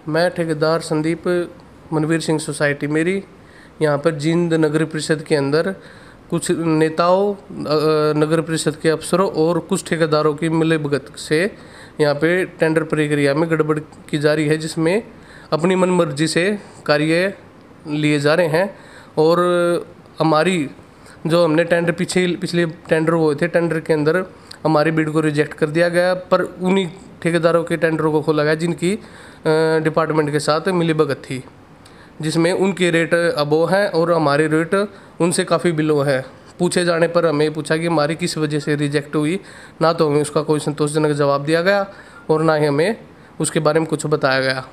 मैं ठेकेदार संदीप मनवीर सिंह सोसाइटी मेरी यहाँ पर जींद नगर परिषद के अंदर कुछ नेताओं, नगर परिषद के अफसरों और कुछ ठेकेदारों की मिलीभगत से यहाँ पे टेंडर प्रक्रिया में गड़बड़ की जा रही है, जिसमें अपनी मनमर्जी से कार्य लिए जा रहे हैं। और हमारी जो हमने टेंडर पिछले टेंडर हुए थे, टेंडर के अंदर हमारी बिड को रिजेक्ट कर दिया गया, पर उन्हीं ठेकेदारों के टेंडरों को खोला गया जिनकी डिपार्टमेंट के साथ मिलीभगत थी, जिसमें उनके रेट अबोव हैं और हमारे रेट उनसे काफ़ी बिलो है। पूछे जाने पर हमें पूछा कि हमारी किस वजह से रिजेक्ट हुई, ना तो हमें उसका कोई संतोषजनक जवाब दिया गया और ना ही हमें उसके बारे में कुछ बताया गया।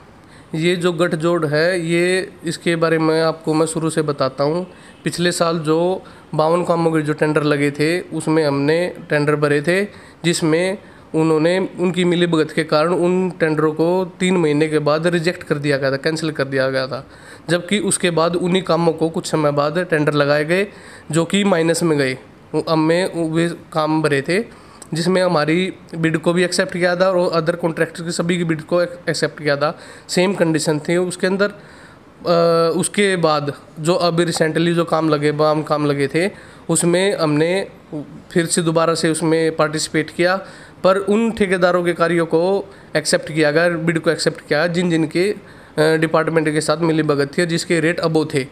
ये जो गठजोड़ है, ये इसके बारे में आपको मैं शुरू से बताता हूँ। पिछले साल जो 52 कामों के जो टेंडर लगे थे, उसमें हमने टेंडर भरे थे, जिसमें उन्होंने उनकी मिलीभगत के कारण उन टेंडरों को 3 महीने के बाद रिजेक्ट कर दिया गया था, कैंसिल कर दिया गया था। जबकि उसके बाद उन्हीं कामों को कुछ समय बाद टेंडर लगाए गए जो कि माइनस में गए। हमने वे काम भरे थे जिसमें हमारी बिड को भी एक्सेप्ट किया था और अदर कॉन्ट्रैक्टर की सभी की बिड को एक्सेप्ट किया था, सेम कंडीशन थी उसके अंदर। उसके बाद जो अभी रिसेंटली जो काम लगे थे, उसमें हमने फिर से दोबारा से उसमें पार्टिसिपेट किया, पर उन ठेकेदारों के कार्यों को एक्सेप्ट किया गया, बिड को एक्सेप्ट किया जिनके डिपार्टमेंट के साथ मिलीभगत थी, जिसके रेट अबोव थे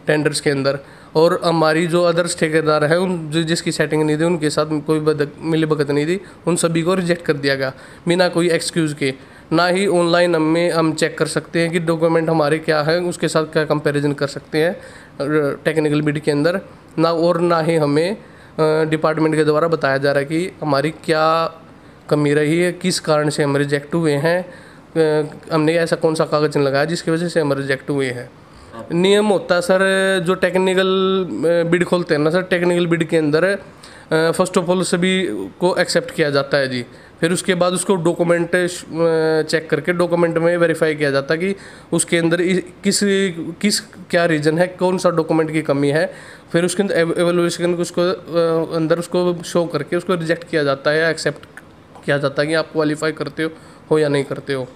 टेंडर्स के अंदर। और हमारी जो अदर्स ठेकेदार हैं, उन जिसकी सेटिंग नहीं थी, उनके साथ कोई मिलीभगत नहीं थी, उन सभी को रिजेक्ट कर दिया गया बिना कोई एक्सक्यूज़ के। ना ही ऑनलाइन हम चेक कर सकते हैं कि डॉक्यूमेंट हमारे क्या है, उसके साथ क्या कंपैरिजन कर सकते हैं टेक्निकल बिड के अंदर, ना ही हमें डिपार्टमेंट के द्वारा बताया जा रहा है कि हमारी क्या कमी रही है, किस कारण से हम रिजेक्ट हुए हैं, हमने ऐसा कौन सा कागज लगाया जिसकी वजह से हम रिजेक्ट हुए हैं। नियम होता है सर, जो टेक्निकल बिड खोलते हैं ना सर, टेक्निकल बिड के अंदर फर्स्ट ऑफ ऑल सभी को एक्सेप्ट किया जाता है जी। फिर उसके बाद उसको डॉक्यूमेंट चेक करके डॉक्यूमेंट में वेरीफाई किया जाता है कि उसके अंदर किस क्या रीज़न है, कौन सा डॉक्यूमेंट की कमी है। फिर उसके अंदर एवेल्युएशन उसको अंदर उसको शो करके उसको रिजेक्ट किया जाता है या एक्सेप्ट किया जाता है कि आप क्वालिफाई करते हो या नहीं करते हो।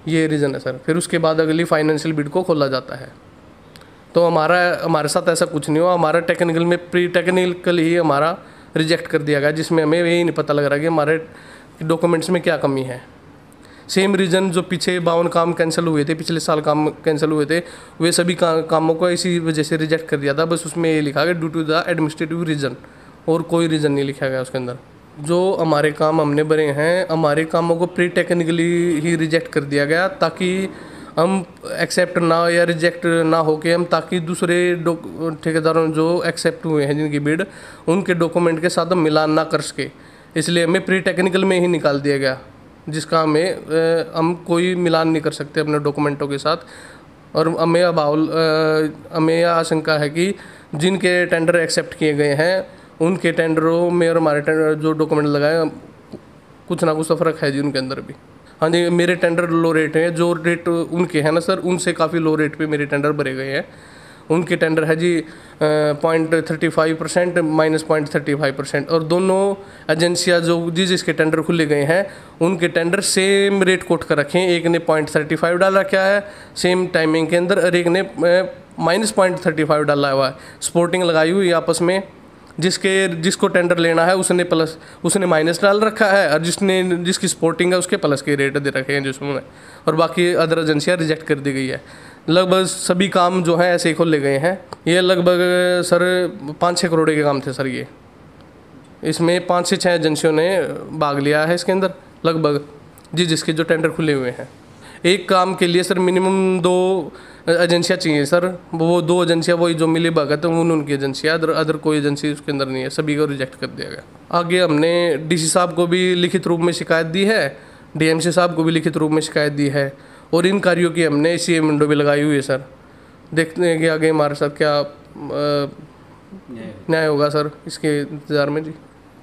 ये रीज़न है सर। फिर उसके बाद अगली फाइनेंशियल बिड को खोला जाता है। तो हमारे साथ ऐसा कुछ नहीं हुआ, हमारा टेक्निकल में प्री टेक्निकल ही हमारा रिजेक्ट कर दिया गया, जिसमें हमें यही नहीं पता लग रहा कि हमारे डॉक्यूमेंट्स में क्या कमी है। सेम रीज़न जो पीछे 52 काम कैंसिल हुए थे, पिछले साल काम कैंसिल हुए थे, वे सभी कामों को इसी वजह से रिजेक्ट कर दिया था। बस उसमें ये लिखा गया due to the administrative reason, और कोई रीज़न नहीं लिखा गया उसके अंदर। जो हमारे काम हमने भरे हैं, हमारे कामों को प्री टेक्निकली ही रिजेक्ट कर दिया गया, ताकि हम एक्सेप्ट ना या रिजेक्ट ना होके हम, ताकि दूसरे ठेकेदारों जो एक्सेप्ट हुए हैं जिनकी बिड, उनके डॉक्यूमेंट के साथ हम मिलान ना कर सके। इसलिए हमें प्री टेक्निकल में ही निकाल दिया गया, जिसका हम कोई मिलान नहीं कर सकते अपने डॉक्यूमेंटों के साथ। और हमें यह आशंका है कि जिनके टेंडर एक्सेप्ट किए गए हैं, उनके टेंडरों में और हमारे टेंडर जो डॉक्यूमेंट लगाए, कुछ ना कुछ तो फ़र्क है जी उनके अंदर भी। हाँ जी, मेरे टेंडर लो रेट हैं, जो रेट उनके हैं ना सर, उनसे काफ़ी लो रेट पे मेरे टेंडर भरे गए हैं। उनके टेंडर है जी 0.35% माइनस 0.35%, और दोनों एजेंसियाँ जो जिसके टेंडर खुले गए हैं, उनके टेंडर सेम रेट कोट कर रखे हैं। एक ने 0.35 डाल रखा है सेम टाइमिंग के अंदर, और एक ने माइनस 0.35 डाला हुआ है। स्पोर्टिंग लगाई हुई आपस में, जिसको टेंडर लेना है उसने माइनस डाल रखा है, और जिसकी स्पोर्टिंग है उसके प्लस के रेट दे रखे हैं जिसमें, और बाकी अदर एजेंसियाँ रिजेक्ट कर दी गई है। लगभग सभी काम जो हैं ऐसे ही खोले गए हैं। ये लगभग सर 5-6 करोड़ के काम थे सर ये। इसमें 5 से 6 एजेंसियों ने भाग लिया है इसके अंदर लगभग जी, जिसके जो टेंडर खुले हुए हैं। एक काम के लिए सर मिनिमम 2 एजेंसियाँ चाहिए सर, वो 2 एजेंसियाँ वही जो मिली भगत है उनकी एजेंसियाँ, अदर कोई एजेंसी उसके अंदर नहीं है, सभी को रिजेक्ट कर दिया गया। आगे हमने डीसी साहब को भी लिखित रूप में शिकायत दी है, डीएमसी साहब को भी लिखित रूप में शिकायत दी है, और इन कार्यों की हमने सीएम विंडो भी लगाई हुई है सर। देखते हैं कि आगे हमारे साथ क्या न्याय होगा सर, इसके इंतज़ार में जी।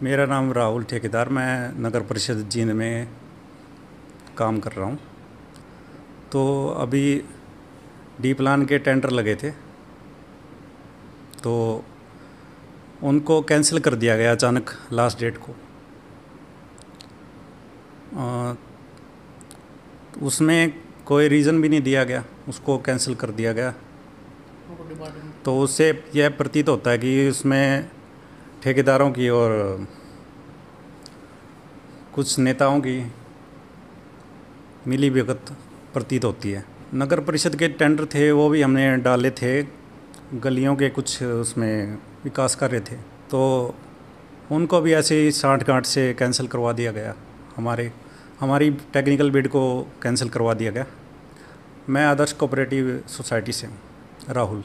मेरा नाम राहुल ठेकेदार, मैं नगर परिषद जींद में काम कर रहा हूँ। तो अभी डी प्लान के टेंडर लगे थे, तो उनको कैंसिल कर दिया गया अचानक लास्ट डेट को। उसमें कोई रीज़न भी नहीं दिया गया, उसको कैंसिल कर दिया गया। तो उससे यह प्रतीत होता है कि उसमें ठेकेदारों की और कुछ नेताओं की मिलीभगत प्रतीत होती है। नगर परिषद के टेंडर थे वो भी हमने डाले थे, गलियों के कुछ उसमें विकास कार्य थे, तो उनको भी ऐसे ही साठगांठ से कैंसिल करवा दिया गया। हमारी टेक्निकल बिड को कैंसिल करवा दिया गया। मैं आदर्श कोऑपरेटिव सोसाइटी से हूँ, राहुल।